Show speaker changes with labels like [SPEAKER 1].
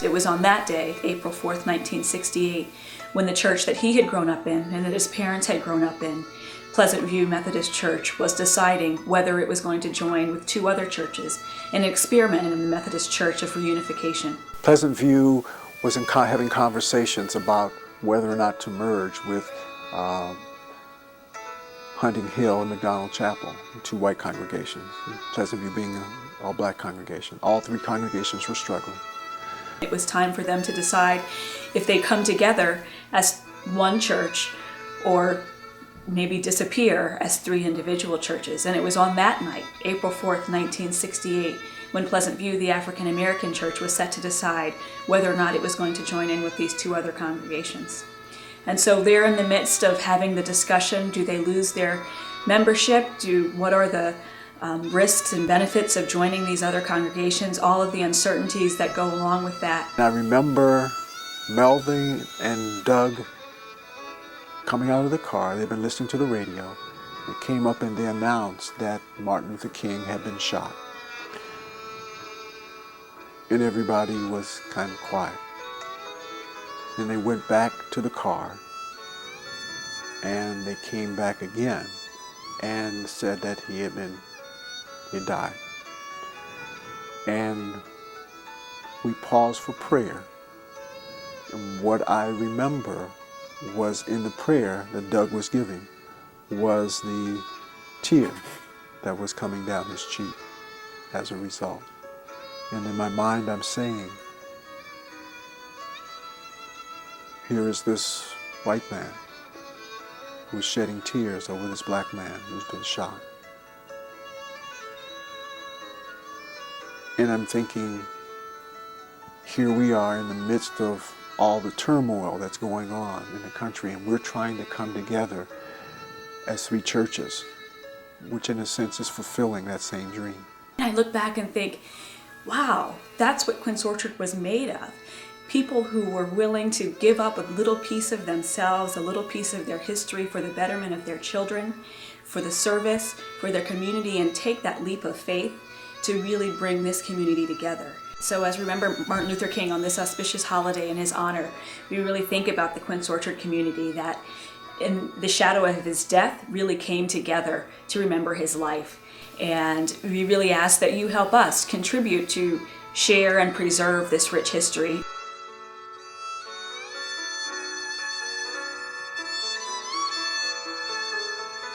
[SPEAKER 1] It was on that day, April 4th, 1968, when the church that he had grown up in and that his parents had grown up in, Pleasant View Methodist Church, was deciding whether it was going to join with two other churches in an experiment in the Methodist Church of reunification.
[SPEAKER 2] Pleasant View was having conversations about whether or not to merge with Hunting Hill and McDonald Chapel, two white congregations, Pleasant View being an all-black congregation. All three congregations were struggling.
[SPEAKER 1] It was time for them to decide if they come together as one church or maybe disappear as three individual churches. And it was on that night, April 4th, 1968, when Pleasant View, the African American church, was set to decide whether or not it was going to join in with these two other congregations. And so they're in the midst of having the discussion. Do they lose their membership? What are the risks and benefits of joining these other congregations? All of the uncertainties that go along with that.
[SPEAKER 2] I remember Melvin and Doug coming out of the car. They'd been listening to the radio. They came up and they announced that Martin Luther King had been shot. And everybody was kind of quiet. Then they went back to the car and they came back again and said that he died. And we paused for prayer. And what I remember was in the prayer that Doug was giving was the tear that was coming down his cheek as a result. And in my mind I'm saying, here is this white man who's shedding tears over this black man who's been shot. And I'm thinking, here we are in the midst of all the turmoil that's going on in the country, and we're trying to come together as three churches, which in a sense is fulfilling that same dream.
[SPEAKER 1] I look back and think, wow, that's what Quince Orchard was made of. People who were willing to give up a little piece of themselves, a little piece of their history for the betterment of their children, for the service, for their community, and take that leap of faith to really bring this community together. So as we remember Martin Luther King on this auspicious holiday in his honor, we really think about the Quince Orchard community that in the shadow of his death really came together to remember his life. And we really ask that you help us contribute to share and preserve this rich history.